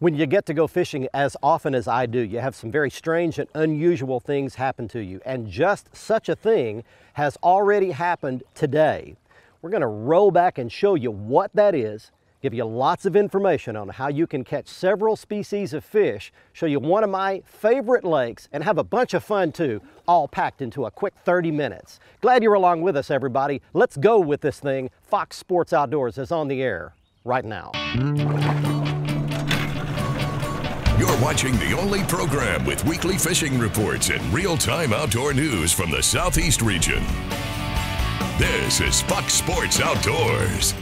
When you get to go fishing as often as I do, you have some very strange and unusual things happen to you. And just such a thing has already happened today. We're going to roll back and show you what that is, give you lots of information on how you can catch several species of fish, show you one of my favorite lakes, and have a bunch of fun too, all packed into a quick 30 minutes. Glad you're along with us, everybody. Let's go with this thing. Fox Sports Outdoors is on the air right now. You're watching the only program with weekly fishing reports and real-time outdoor news from the Southeast region. This is Fox Sports Outdoors.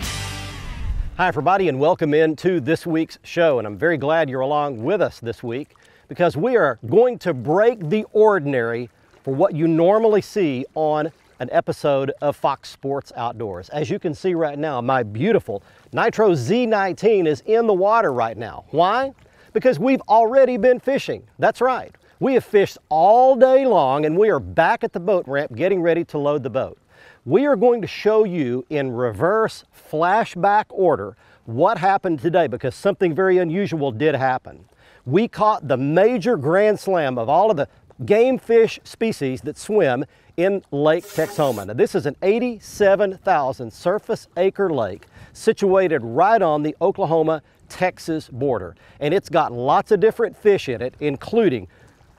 Hi everybody, and welcome into this week's show. And I'm very glad you're along with us this week because we are going to break the ordinary for what you normally see on an episode of Fox Sports Outdoors. As you can see right now, my beautiful Nitro Z19 is in the water right now. Why? Because we've already been fishing. That's right. We have fished all day long and we are back at the boat ramp getting ready to load the boat. We are going to show you in reverse flashback order what happened today because something very unusual did happen. We caught the major grand slam of all of the game fish species that swim in Lake Texoma. Now, this is an 87,000 surface acre lake situated right on the Oklahoma-Texas border. And it's got lots of different fish in it, including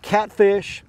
catfish,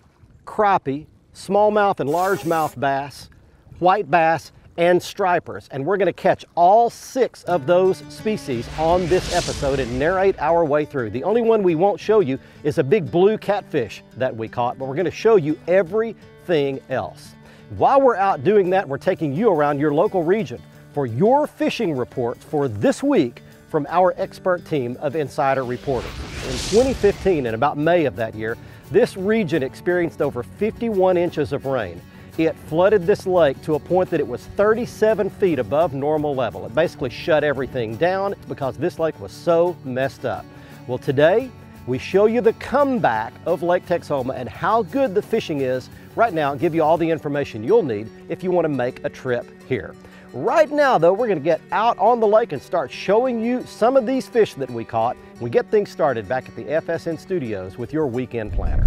crappie, smallmouth and largemouth bass, white bass, and stripers. And we're gonna catch all 6 of those species on this episode and narrate our way through. The only one we won't show you is a big blue catfish that we caught, but we're gonna show you everything else. While we're out doing that, we're taking you around your local region for your fishing reports for this week from our expert team of insider reporters. In 2015, in about May of that year, this region experienced over 51 inches of rain. It flooded this lake to a point that it was 37 feet above normal level. It basically shut everything down because this lake was so messed up. Well, today we show you the comeback of Lake Texoma and how good the fishing is right now and give you all the information you'll need if you want to make a trip here. Right now, though, we're going to get out on the lake and start showing you some of these fish that we caught. We get things started back at the FSN studios with your weekend planner.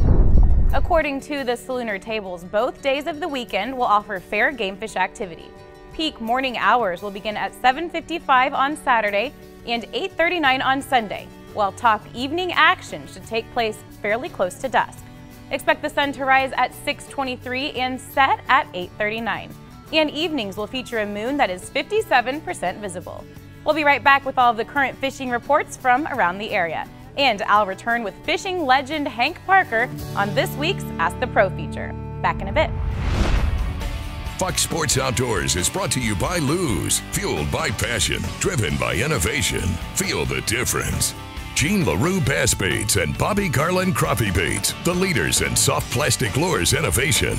According to the Salooner tables, both days of the weekend will offer fair game fish activity. Peak morning hours will begin at 7:55 on Saturday and 8:39 on Sunday, while top evening action should take place fairly close to dusk. Expect the sun to rise at 6:23 and set at 8:39. And evenings will feature a moon that is 57% visible. We'll be right back with all of the current fishing reports from around the area. And I'll return with fishing legend Hank Parker on this week's Ask the Pro feature. Back in a bit. Fox Sports Outdoors is brought to you by Lew's, fueled by passion, driven by innovation. Feel the difference. Jean LaRue Bass Baits and Bobby Garland Crappie Baits, the leaders in soft plastic lures innovation.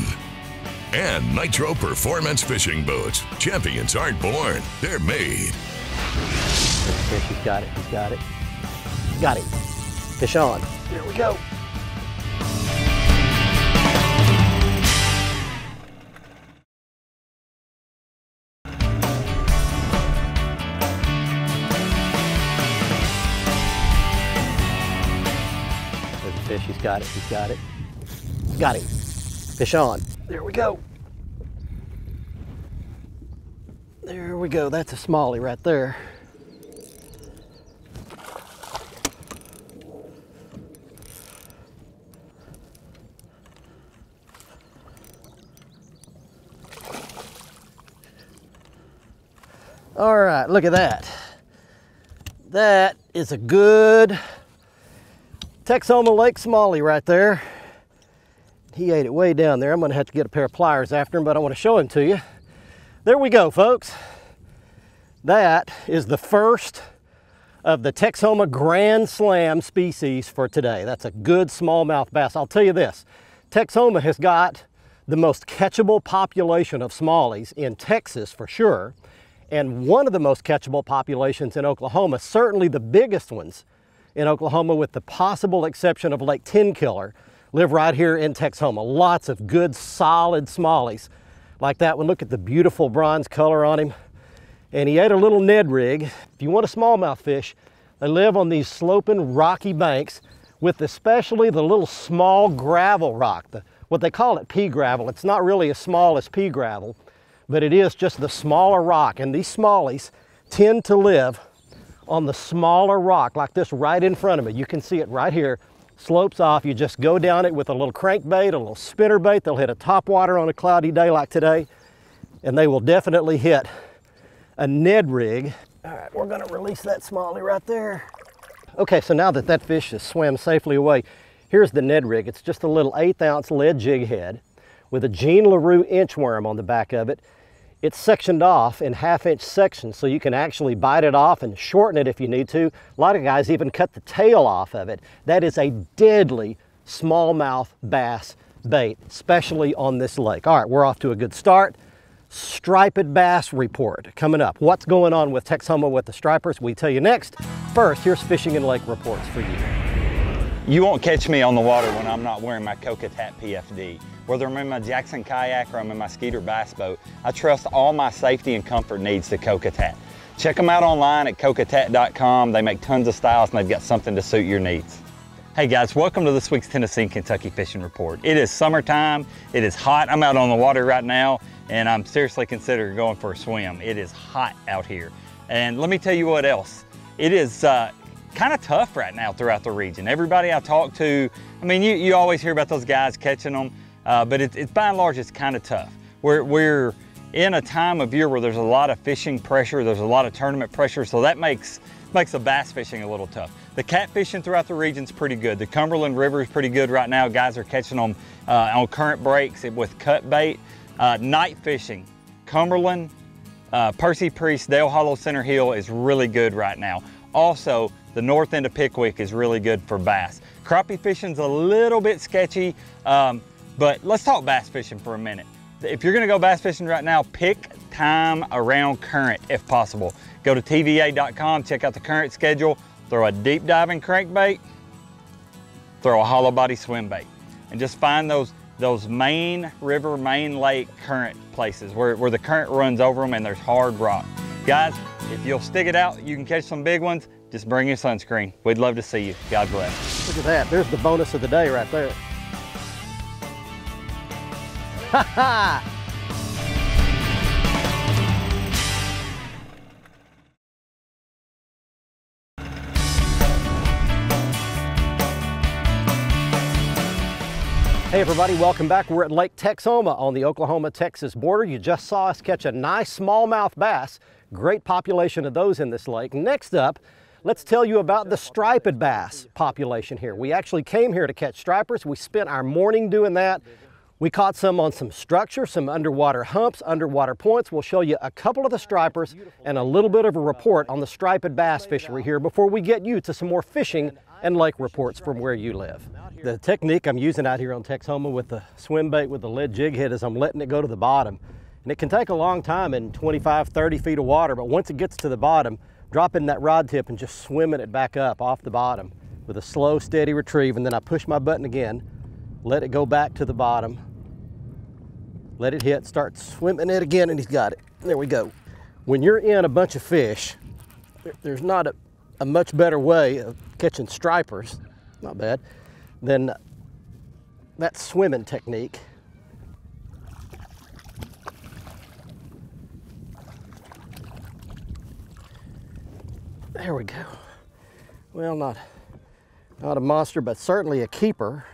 And Nitro Performance Fishing Boats. Champions aren't born, they're made. He's got it, he's got it. Got it. Fish on. There we go. There's a fish. He's got it. He's got it. Got it. Fish on. There we go. There we go. That's a smallie right there. All right, look at that. That is a good Texoma Lake smallie right there. He ate it way down there. I'm gonna have to get a pair of pliers after him, but I wanna show him to you. There we go, folks. That is the first of the Texoma Grand Slam species for today. That's a good smallmouth bass. I'll tell you this, Texoma has got the most catchable population of smallies in Texas for sure, and one of the most catchable populations in Oklahoma, certainly the biggest ones in Oklahoma with the possible exception of Lake Tenkiller, live right here in Texoma. Lots of good solid smallies like that one. Look at the beautiful bronze color on him. And he ate a little Ned rig. If you want a smallmouth fish, They live on these sloping rocky banks with especially the little small gravel rock, what they call it pea gravel. It's not really as small as pea gravel, but it is just the smaller rock. And these smallies tend to live on the smaller rock like this right in front of me. You can see it right here, slopes off. You just go down it with a little crankbait, a little spinner bait. They'll hit a topwater on a cloudy day like today, and they will definitely hit a Ned rig. All right, we're gonna release that smallie right there. Okay, so now that that fish has swam safely away, here's the Ned rig. It's just a little 1/8 ounce lead jig head with a Jean LaRue inchworm on the back of it. It's sectioned off in 1/2 inch sections, so you can actually bite it off and shorten it if you need to. A lot of guys even cut the tail off of it. That is a deadly smallmouth bass bait, especially on this lake. All right, we're off to a good start. Striped bass report coming up. What's going on with Texoma with the stripers? We tell you next. First, here's fishing and lake reports for you. You won't catch me on the water when I'm not wearing my Coquetat PFD. Whether I'm in my Jackson kayak or I'm in my Skeeter bass boat, I trust all my safety and comfort needs to Coquetat. Check them out online at coquetat.com. They make tons of styles and they've got something to suit your needs. Hey guys, welcome to this week's Tennessee and Kentucky Fishing Report. It is summertime, it is hot. I'm out on the water right now and I'm seriously considering going for a swim. It is hot out here. And let me tell you what else. It is kind of tough right now throughout the region. Everybody I talk to, I mean, you always hear about those guys catching them, but it's by and large, it's kind of tough. We're in a time of year where there's a lot of fishing pressure, there's a lot of tournament pressure, so that makes the bass fishing a little tough. The cat fishing throughout the region's pretty good. The Cumberland River is pretty good right now. Guys are catching them on current breaks with cut bait. Night fishing, Cumberland, Percy Priest, Dale Hollow Center Hill is really good right now. Also, the north end of Pickwick is really good for bass. Crappie fishing's a little bit sketchy, but let's talk bass fishing for a minute. If you're gonna go bass fishing right now, pick time around current if possible. Go to TVA.com, check out the current schedule, throw a deep diving crankbait, throw a hollow body swim bait, and just find those main river, main lake current places where the current runs over them and there's hard rock. Guys, if you'll stick it out, you can catch some big ones. Just bring your sunscreen. We'd love to see you. God bless. Look at that. There's the bonus of the day right there. Ha ha! Hey everybody, welcome back. We're at Lake Texoma on the Oklahoma-Texas border. You just saw us catch a nice smallmouth bass. Great population of those in this lake. Next up, let's tell you about the striped bass population here. We actually came here to catch stripers. We spent our morning doing that. We caught some on some structure, some underwater humps, underwater points. We'll show you a couple of the stripers and a little bit of a report on the striped bass fishery here before we get you to some more fishing and lake reports from where you live. The technique I'm using out here on Texoma with the swim bait with the lead jig head is I'm letting it go to the bottom. And it can take a long time in 25, 30 feet of water, but once it gets to the bottom, dropping that rod tip and just swimming it back up off the bottom with a slow, steady retrieve. And then I push my button again, let it go back to the bottom, let it hit, start swimming it again, and he's got it. There we go. When you're in a bunch of fish, there's not a much better way of catching stripers, not bad, than that swimming technique. There we go. Well, not a monster, but certainly a keeper.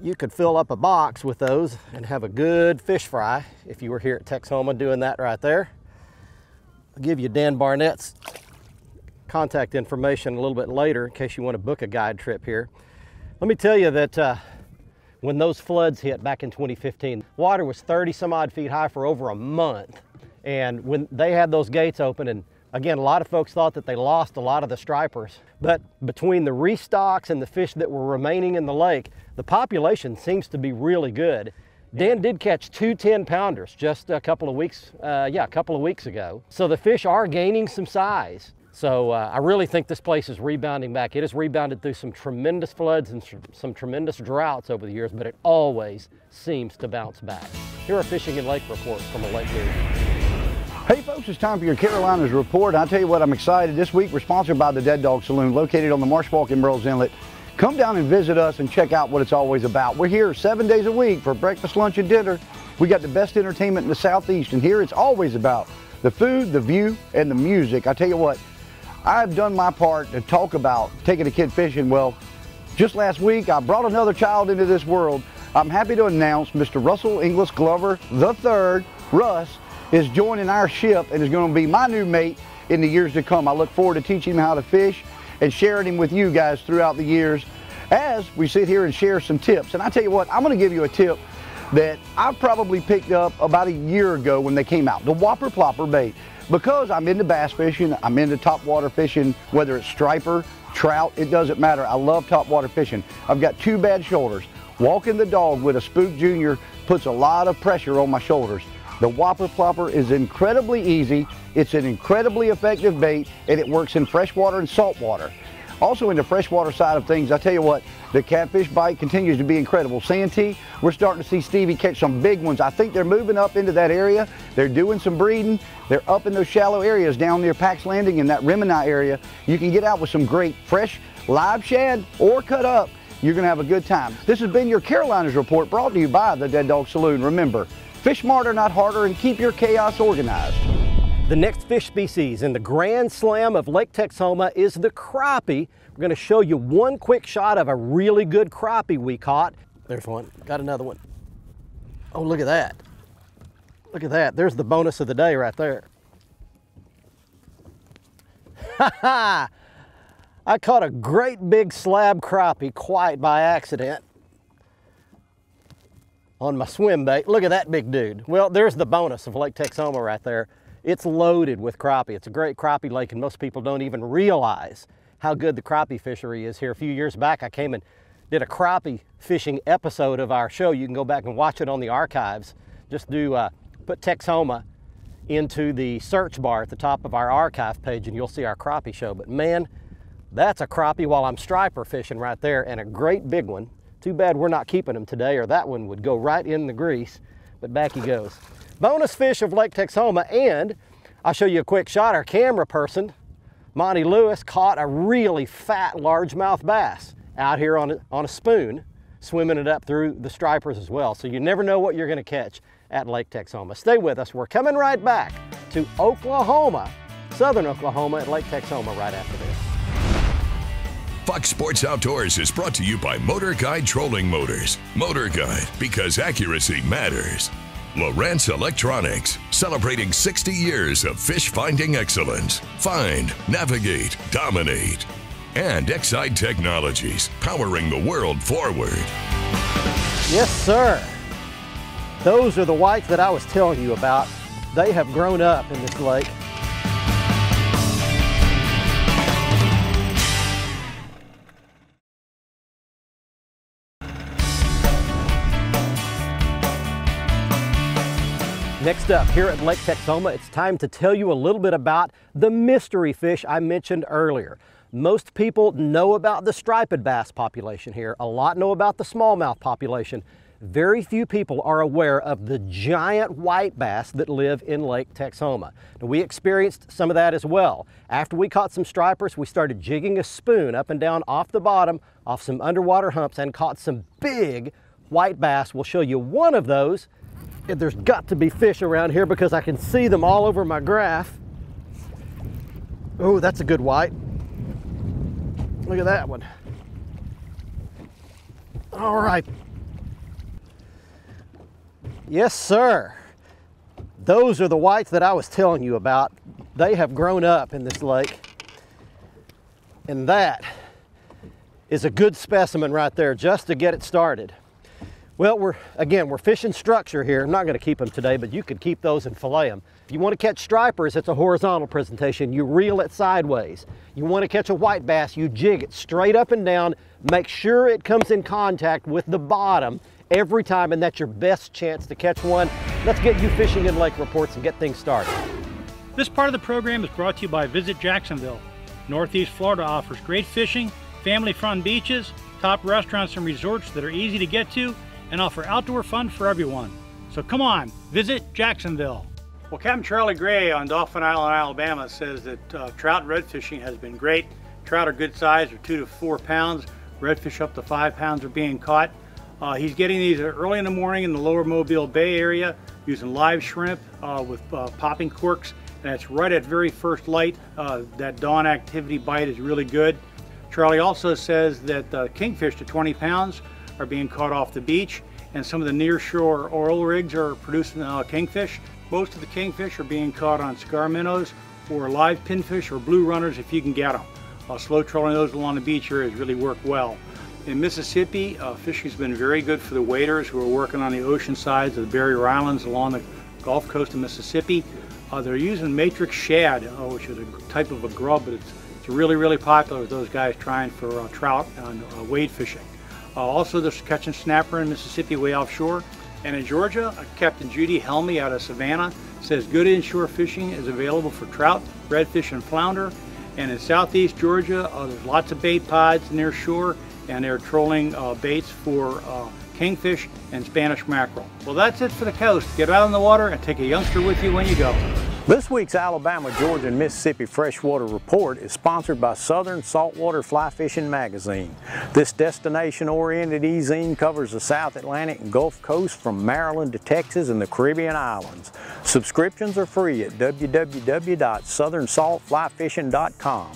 You could fill up a box with those and have a good fish fry if you were here at Texoma doing that right there. I'll give you Dan Barnett's contact information a little bit later in case you want to book a guide trip here. Let me tell you that when those floods hit back in 2015, water was 30 some odd feet high for over a month. And when they had those gates open, and again, a lot of folks thought that they lost a lot of the stripers, but between the restocks and the fish that were remaining in the lake, the population seems to be really good. Dan did catch 2 10-pounders just a couple of weeks, a couple of weeks ago. So the fish are gaining some size. So I really think this place is rebounding back. It has rebounded through some tremendous floods and some tremendous droughts over the years, but it always seems to bounce back. Here are fishing and lake reports from a lake near you. Hey folks, it's time for your Carolinas Report. I'll tell you what, I'm excited. This week we're sponsored by the Dead Dog Saloon, located on the Marsh Walk in Burroughs Inlet. Come down and visit us and check out what it's always about. We're here 7 days a week for breakfast, lunch, and dinner. We got the best entertainment in the Southeast, and here it's always about the food, the view, and the music. I tell you what, I've done my part to talk about taking a kid fishing. Well, just last week I brought another child into this world. I'm happy to announce Mr. Russell Inglis Glover III, Russ, is joining our ship and is going to be my new mate in the years to come. I look forward to teaching him how to fish and sharing him with you guys throughout the years as we sit here and share some tips. And I tell you what, I'm going to give you a tip that I probably picked up about a year ago when they came out, the Whopper Plopper bait. Because I'm into bass fishing, I'm into topwater fishing, whether it's striper, trout, it doesn't matter. I love topwater fishing. I've got two bad shoulders. Walking the dog with a Spook Junior puts a lot of pressure on my shoulders. The Whopper Plopper is incredibly easy, it's an incredibly effective bait, and it works in freshwater and saltwater. Also in the freshwater side of things, I tell you what, the catfish bite continues to be incredible. Santee, we're starting to see Stevie catch some big ones. I think they're moving up into that area. They're doing some breeding. They're up in those shallow areas down near Pax Landing in that Remini area. You can get out with some great fresh live shad or cut up. You're gonna have a good time. This has been your Carolinas Report, brought to you by the Dead Dog Saloon. Remember, fish smarter, not harder, and keep your chaos organized. The next fish species in the Grand Slam of Lake Texoma is the crappie. We're going to show you one quick shot of a really good crappie we caught. There's one, got another one. Oh, look at that. Look at that, there's the bonus of the day right there. Ha ha! I caught a great big slab crappie quite by accident on my swim bait. Look at that big dude. Well, there's the bonus of Lake Texoma right there. It's loaded with crappie. It's a great crappie lake, and most people don't even realize how good the crappie fishery is here. A few years back, I came and did a crappie fishing episode of our show. You can go back and watch it on the archives. Just put Texoma into the search bar at the top of our archive page, and you'll see our crappie show. But man, that's a crappie while I'm striper fishing right there, and a great big one. Too bad we're not keeping him today, or that one would go right in the grease, but back he goes. Bonus fish of Lake Texoma, and I'll show you a quick shot. Our camera person, Monty Lewis, caught a really fat largemouth bass out here on a spoon, swimming it up through the stripers as well. So you never know what you're gonna catch at Lake Texoma. Stay with us. We're coming right back to Oklahoma, southern Oklahoma at Lake Texoma right after this. Fox Sports Outdoors is brought to you by Motor Guide Trolling Motors. Motor Guide, because accuracy matters. Lowrance Electronics, celebrating 60 years of fish finding excellence. Find, navigate, dominate. And Excite Technologies, powering the world forward. Yes, sir. Those are the whites that I was telling you about. They have grown up in this lake. Next up, here at Lake Texoma, it's time to tell you a little bit about the mystery fish I mentioned earlier. Most people know about the striped bass population here. A lot know about the smallmouth population. Very few people are aware of the giant white bass that live in Lake Texoma. Now, we experienced some of that as well. After we caught some stripers, we started jigging a spoon up and down off the bottom, off some underwater humps, and caught some big white bass. We'll show you one of those. There's got to be fish around here because I can see them all over my graph. Oh, that's a good white. Look at that one. All right. Yes, sir. Those are the whites that I was telling you about. They have grown up in this lake. And that is a good specimen right there just to get it started. Well, we're fishing structure here. I'm not going to keep them today, but you could keep those and fillet them. If you want to catch stripers, it's a horizontal presentation. You reel it sideways. You want to catch a white bass, you jig it straight up and down. Make sure it comes in contact with the bottom every time, and that's your best chance to catch one. Let's get you fishing in lake reports and get things started. This part of the program is brought to you by Visit Jacksonville. Northeast Florida offers great fishing, family-fun beaches, top restaurants and resorts that are easy to get to, and offer outdoor fun for everyone. So come on, visit Jacksonville. Well, Captain Charlie Gray on Dauphin Island, Alabama says that trout and red fishing has been great. Trout are good size, they're 2 to 4 pounds. Redfish up to 5 pounds are being caught. He's getting these early in the morning in the lower Mobile Bay area using live shrimp with popping corks. And that's right at very first light. That dawn activity bite is really good. Charlie also says that kingfish to 20 pounds are being caught off the beach, and some of the near-shore oil rigs are producing kingfish. Most of the kingfish are being caught on scar minnows or live pinfish or blue runners if you can get them. Slow trolling those along the beach areas really work well. In Mississippi, fishing's been very good for the waders who are working on the ocean sides of the barrier islands along the Gulf Coast of Mississippi. They're using matrix shad, which is a type of a grub, but it's really popular with those guys trying for trout and wade fishing. Also, they're catching snapper in Mississippi way offshore. And in Georgia, Captain Judy Helmy out of Savannah says good inshore fishing is available for trout, redfish, and flounder. And in southeast Georgia, there's lots of bait pods near shore, and they're trolling baits for kingfish and Spanish mackerel. Well, that's it for the coast. Get out on the water and take a youngster with you when you go. This week's Alabama, Georgia, and Mississippi Freshwater Report is sponsored by Southern Saltwater Fly Fishing Magazine. This destination-oriented e-zine covers the South Atlantic and Gulf Coast from Maryland to Texas and the Caribbean islands. Subscriptions are free at www.southernsaltflyfishing.com.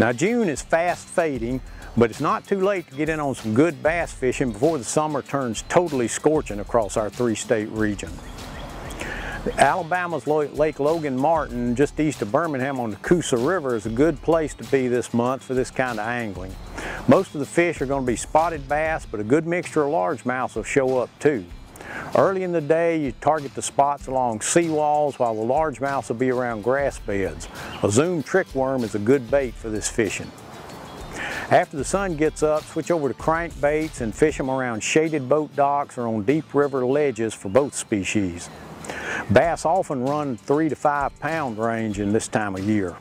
Now, June is fast fading, but it's not too late to get in on some good bass fishing before the summer turns totally scorching across our three-state region. Alabama's Lake Logan Martin, just east of Birmingham on the Coosa River, is a good place to be this month for this kind of angling. Most of the fish are going to be spotted bass, but a good mixture of largemouths will show up too. Early in the day, you target the spots along seawalls, while the largemouths will be around grass beds. A zoom trickworm is a good bait for this fishing. After the sun gets up, switch over to crankbaits and fish them around shaded boat docks or on deep river ledges for both species. Bass often run 3 to 5 pound range in this time of year.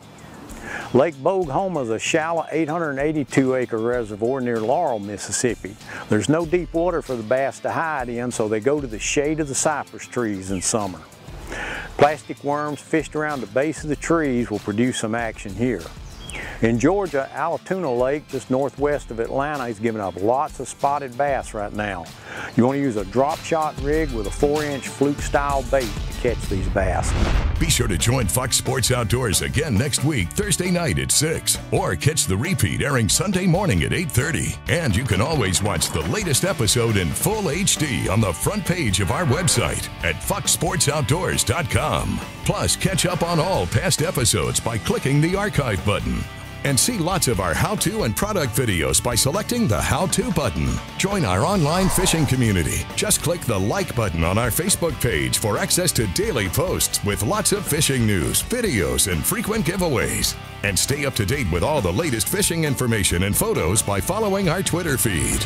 Lake Boghoma is a shallow 882-acre reservoir near Laurel, Mississippi. There's no deep water for the bass to hide in, so they go to the shade of the cypress trees in summer. Plastic worms fished around the base of the trees will produce some action here. In Georgia, Allatoona Lake, just northwest of Atlanta, is giving up lots of spotted bass right now. You want to use a drop shot rig with a 4-inch fluke-style bait to catch these bass. Be sure to join Fox Sports Outdoors again next week, Thursday night at 6, or catch the repeat airing Sunday morning at 8:30. And you can always watch the latest episode in full HD on the front page of our website at foxsportsoutdoors.com. Plus, catch up on all past episodes by clicking the archive button. And see lots of our how-to and product videos by selecting the How-To button. Join our online fishing community. Just click the like button on our Facebook page for access to daily posts with lots of fishing news, videos, and frequent giveaways. And stay up to date with all the latest fishing information and photos by following our Twitter feed.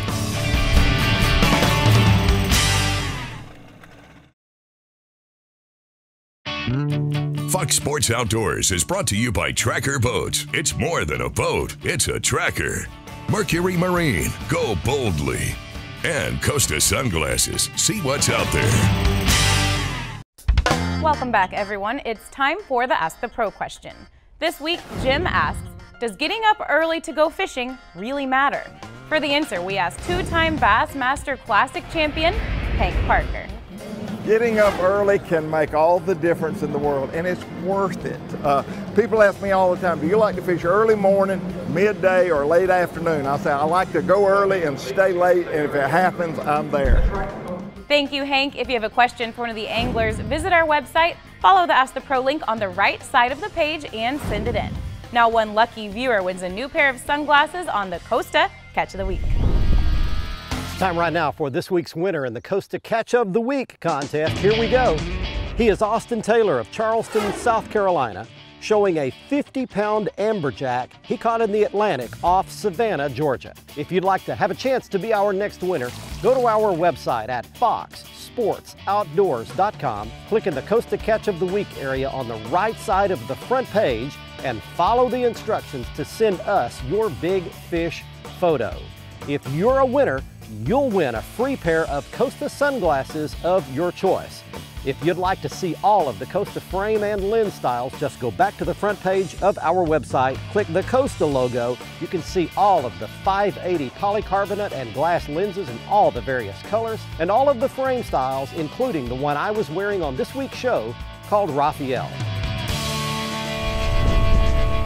Fox Sports Outdoors is brought to you by Tracker Boats. It's more than a boat, it's a tracker. Mercury Marine, go boldly. And Costa Sunglasses, see what's out there. Welcome back, everyone. It's time for the Ask the Pro question. This week, Jim asks, does getting up early to go fishing really matter? For the answer, we asked two-time Bassmaster Classic champion, Hank Parker. Getting up early can make all the difference in the world, and it's worth it. People ask me all the time, do you like to fish early morning, midday, or late afternoon? I say, I like to go early and stay late, and if it happens, I'm there. Thank you, Hank. If you have a question for one of the anglers, visit our website, follow the Ask the Pro link on the right side of the page, and send it in. Now, one lucky viewer wins a new pair of sunglasses on the Costa Catch of the Week. Time right now for this week's winner in the Costa Catch of the Week contest. Here we go. He is Austin Taylor of Charleston, South Carolina, showing a 50-pound amberjack he caught in the Atlantic off Savannah, Georgia. If you'd like to have a chance to be our next winner, go to our website at foxsportsoutdoors.com, click in the Costa Catch of the Week area on the right side of the front page, and follow the instructions to send us your big fish photo. If you're a winner, you'll win a free pair of Costa sunglasses of your choice. If you'd like to see all of the Costa frame and lens styles, just go back to the front page of our website, click the Costa logo. You can see all of the 580 polycarbonate and glass lenses in all the various colors, and all of the frame styles, including the one I was wearing on this week's show called Raphael.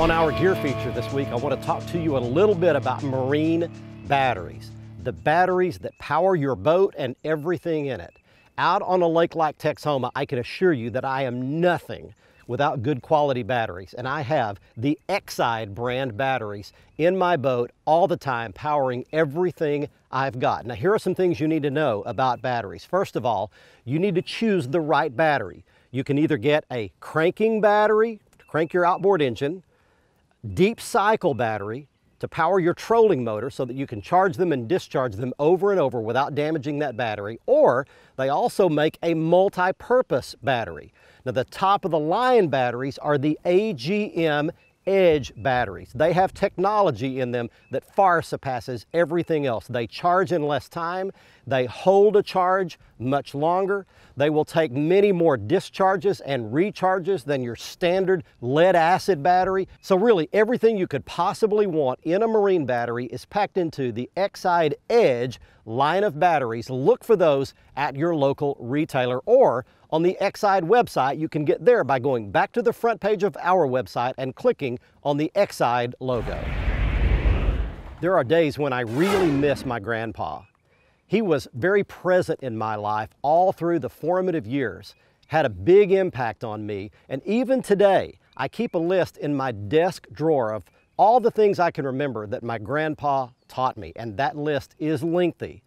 On our gear feature this week, I want to talk to you a little bit about marine batteries. The batteries that power your boat and everything in it. Out on a lake like Texoma, I can assure you that I am nothing without good quality batteries. And I have the Exide brand batteries in my boat all the time, powering everything I've got. Now, here are some things you need to know about batteries. First of all, you need to choose the right battery. You can either get a cranking battery to crank your outboard engine, deep cycle battery to power your trolling motor so that you can charge them and discharge them over and over without damaging that battery, or they also make a multi-purpose battery. Now, the top of the line batteries are the AGM Edge batteries. They have technology in them that far surpasses everything else. They charge in less time, they hold a charge much longer, they will take many more discharges and recharges than your standard lead acid battery. So really, everything you could possibly want in a marine battery is packed into the Exide Edge line of batteries. Look for those at your local retailer, or on the Exide website. You can get there by going back to the front page of our website and clicking on the Exide logo. There are days when I really miss my grandpa. He was very present in my life all through the formative years, had a big impact on me, and even today, I keep a list in my desk drawer of all the things I can remember that my grandpa taught me, and that list is lengthy.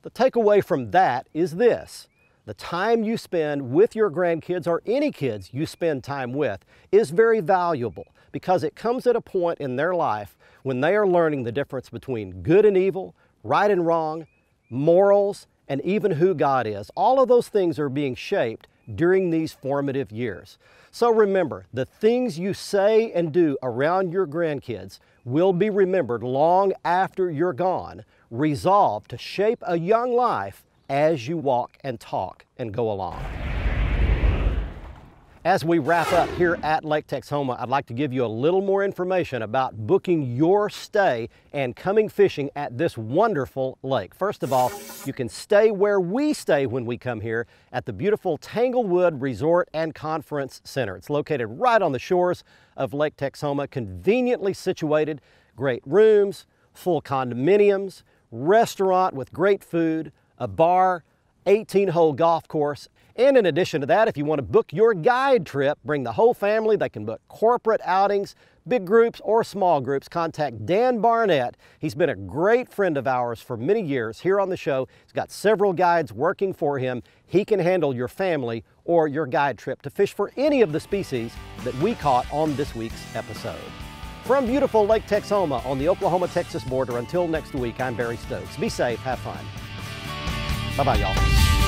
The takeaway from that is this: the time you spend with your grandkids, or any kids you spend time with, is very valuable because it comes at a point in their life when they are learning the difference between good and evil, right and wrong, morals, and even who God is. All of those things are being shaped during these formative years. So remember, the things you say and do around your grandkids will be remembered long after you're gone. Resolve to shape a young life as you walk and talk and go along. As we wrap up here at Lake Texoma, I'd like to give you a little more information about booking your stay and coming fishing at this wonderful lake. First of all, you can stay where we stay when we come here at the beautiful Tanglewood Resort and Conference Center. It's located right on the shores of Lake Texoma, conveniently situated, great rooms, full condominiums, restaurant with great food, a bar, 18-hole golf course. And in addition to that, if you want to book your guide trip, bring the whole family, they can book corporate outings, big groups or small groups. Contact Dan Barnett. He's been a great friend of ours for many years here on the show. He's got several guides working for him. He can handle your family or your guide trip to fish for any of the species that we caught on this week's episode. From beautiful Lake Texoma on the Oklahoma-Texas border, until next week, I'm Barry Stokes. Be safe, have fun. Bye-bye, y'all.